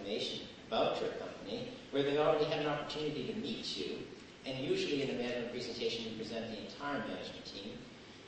information about your company, where they've already had an opportunity to meet you, and usually in a management presentation we present the entire management team.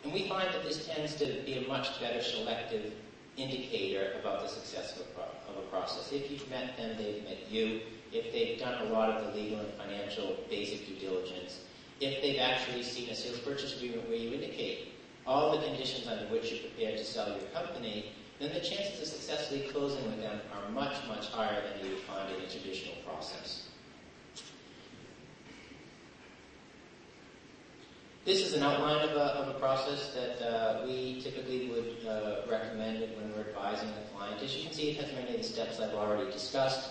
And we find that this tends to be a much better selective indicator about the success of a process. If you've met them, they've met you. If they've done a lot of the legal and financial basic due diligence. If they've actually seen a sales purchase agreement where you indicate all the conditions under which you're prepared to sell your company, then the chances of successfully closing with them are much, much higher than you would find in a traditional process. This is an outline of a process that we typically would recommend when we're advising a client. As you can see, it has many of the steps I've already discussed.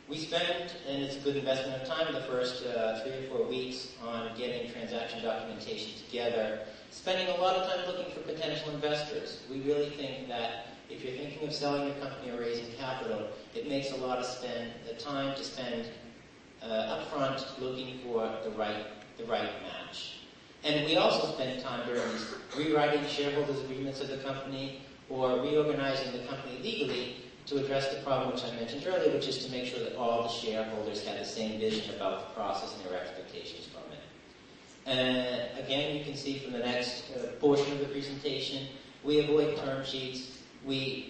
We spend, and it's a good investment of time, the first 3 or 4 weeks on getting transaction documentation together, spending a lot of time looking for potential investors. We really think that if you're thinking of selling your company or raising capital, it makes a lot of time to spend upfront looking for the right match. And we also spend time during these rewriting shareholders' agreements of the company or reorganizing the company legally to address the problem which I mentioned earlier, which is to make sure that all the shareholders have the same vision about the process and their expectations from it. And again, you can see from the next portion of the presentation, we avoid term sheets. We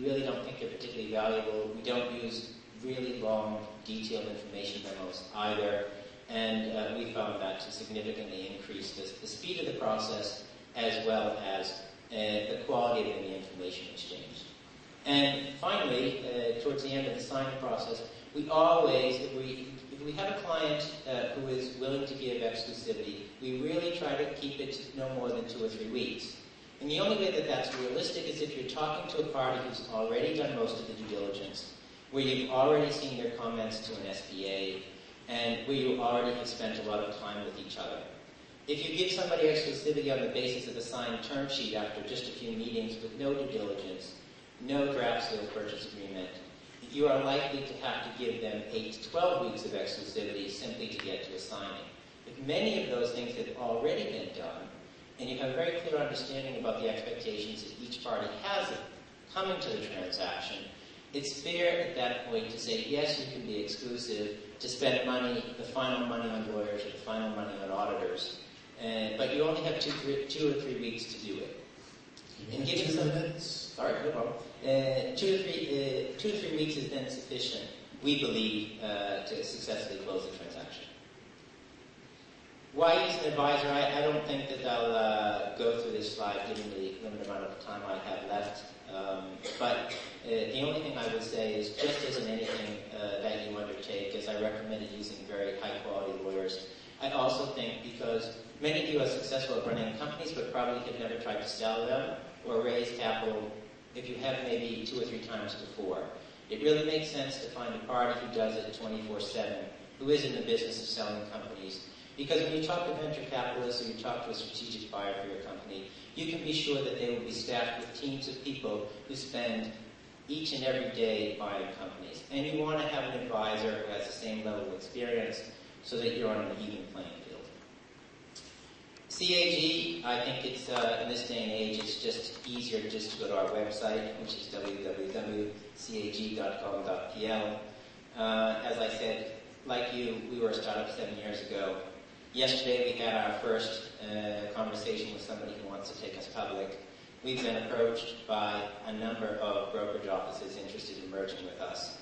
really don't think they're particularly valuable. We don't use really long, detailed information memos either. And we found that to significantly increase the speed of the process as well as the quality of the information exchanged. And finally, towards the end of the signing process, we always, if we have a client who is willing to give exclusivity, we really try to keep it to no more than 2 or 3 weeks. And the only way that that's realistic is if you're talking to a party who's already done most of the due diligence, where you've already seen their comments to an SPA, and where you already have spent a lot of time with each other. If you give somebody exclusivity on the basis of a signed term sheet after just a few meetings with no due diligence, no draft sale purchase agreement, you are likely to have to give them 8 to 12 weeks of exclusivity simply to get to a signing. If many of those things have already been done, and you have a very clear understanding about the expectations that each party has coming to the transaction, it's fair at that point to say, yes, you can be exclusive, to spend money, the final money on lawyers or the final money on auditors, but you only have 2 or 3 weeks to do it. And given 2 minutes. Sorry, no problem. 2 to 3 weeks is then sufficient, we believe, to successfully close the transaction. Why use an advisor? I don't think that I'll go through this slide given the limited amount of time I have left. But the only thing I would say is just as in anything that you undertake, as I recommended using very high-quality lawyers, I also think because many of you are successful at running companies but probably have never tried to sell them or raise capital if you have maybe 2 or 3 times before. It really makes sense to find a party who does it 24/7, who is in the business of selling companies. Because when you talk to venture capitalists or you talk to a strategic buyer for your company, you can be sure that they will be staffed with teams of people who spend each and every day buying companies. And you want to have an advisor who has the same level of experience so that you're on an even playing field. CAG, I think it's, in this day and age, it's just easier just to go to our website, which is www.cag.com.pl. As I said, like you, we were a startup 7 years ago. Yesterday we had our first conversation with somebody who wants to take us public. We've been approached by a number of brokerage offices interested in merging with us.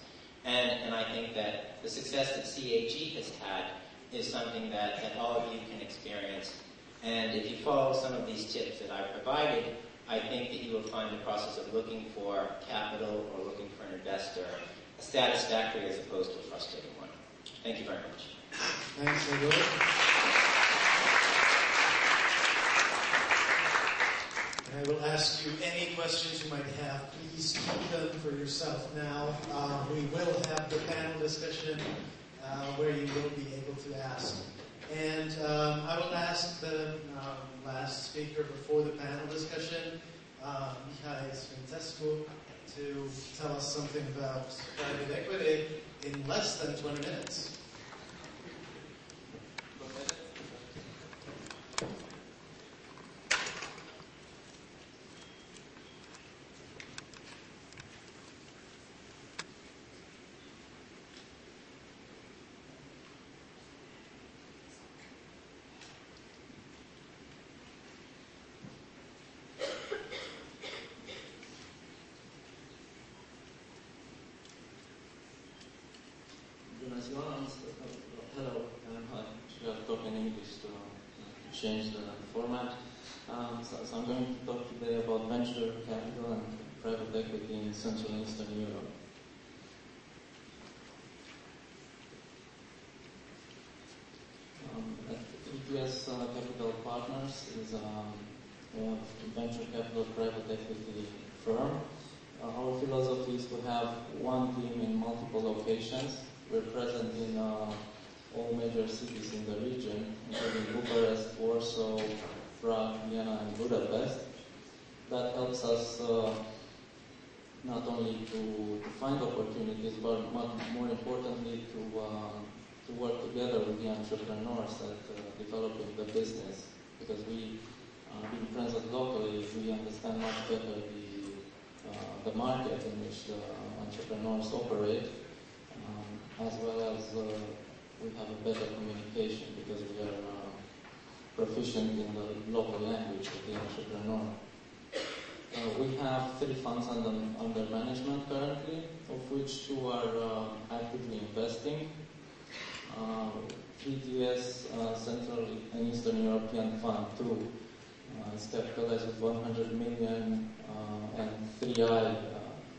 And I think that the success that CAG has had is something that all of you can experience. And if you follow some of these tips that I provided, I think that you will find the process of looking for capital or looking for an investor satisfactory as opposed to a frustrating one. Thank you very much. Thanks, Edward. And I will ask you any questions you might have. Please keep them for yourself now. We will have the panel discussion where you will be able to ask. And I will ask the last speaker before the panel discussion, Michał Francescu, to tell us something about private equity in less than 20 minutes. Hello, hi. Should I talk in English to change the format? So I'm going to talk today about venture capital and private equity in Central and Eastern Europe. At EPS Capital Partners is a venture capital private equity firm. Our philosophy is to have one team in multiple locations. We're present in all major cities in the region, including Bucharest, Warsaw, Prague, Vienna, and Budapest. That helps us not only to find opportunities, but more importantly to work together with the entrepreneurs that developing the business. Because we, being present locally, we understand much better the market in which the entrepreneurs operate, as well as we have a better communication because we are proficient in the local language of the entrepreneur. We have 3 funds under management currently, of which 2 are actively investing. 3DS Central and Eastern European Fund 2 is capitalized with 100 million, and 3i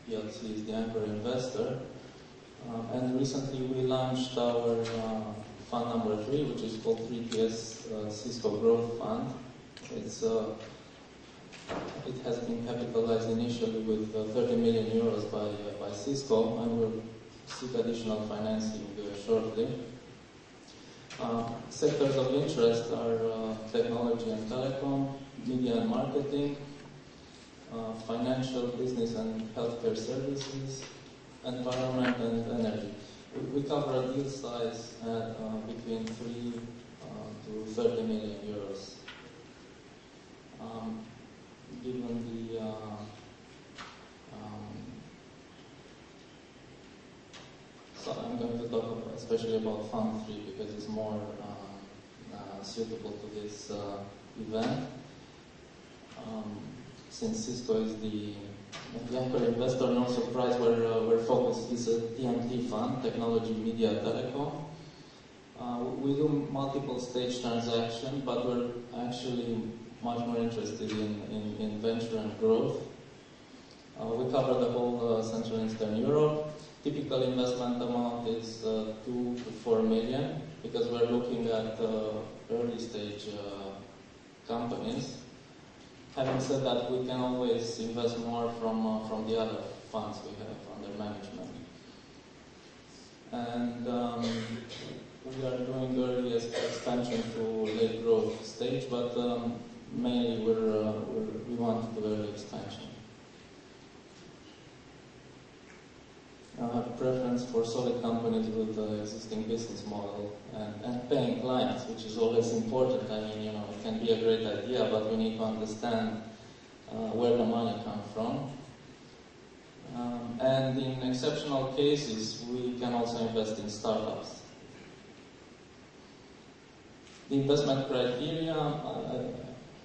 PLC is the anchor investor. And recently we launched our fund number 3, which is called 3DS Cisco Growth Fund. It has been capitalized initially with 30 million euros by Cisco, and we'll seek additional financing shortly. Sectors of interest are technology and telecom, media and marketing, financial, business and healthcare services, environment and energy. We cover a deal size at between 3 to 30 million euros. Given the so I'm going to talk especially about Fund 3 because it's more suitable to this event. Since Cisco is the anchor investor, no surprise where focus is a TMT fund, technology, media, telecom. We do multiple stage transactions, but we're actually much more interested in venture and growth. We cover the whole Central and Eastern Europe. Typical investment amount is 2 to 4 million because we're looking at early stage companies. Having said that, we can always invest more from the other funds we have under management. And we are doing early expansion to late growth stage, but mainly we want to do early expansion. I have preference for solid companies with existing business model and paying clients, which is always important. I mean, it can be a great idea, but we need to understand where the money comes from. And in exceptional cases, we can also invest in startups. The investment criteria,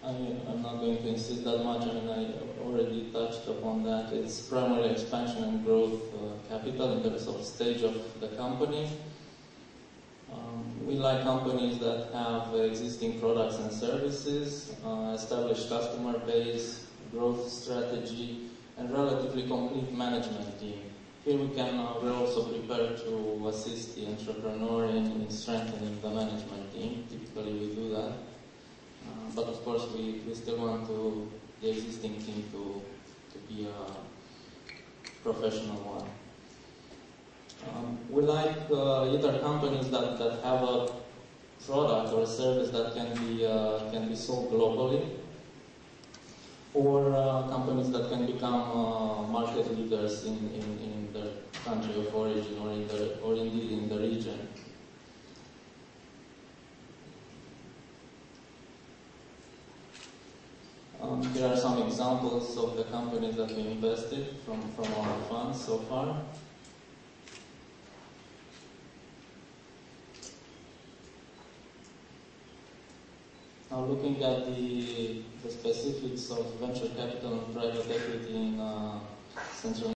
I'm not going to insist that much. I mean, I already touched upon that. It's primary expansion and growth capital in terms of stage of the company. We like companies that have existing products and services, established customer base, growth strategy, and relatively complete management team. Here we're also prepared to assist the entrepreneur in strengthening the management team. Typically we do that. But of course we still want the existing team to be a professional one. We like either companies that have a product or a service that can be sold globally, or companies that can become market leaders in their country of origin or indeed in the region. Here are some examples of the companies that we invested from our funds so far. Now looking at the specifics of venture capital and private equity in Central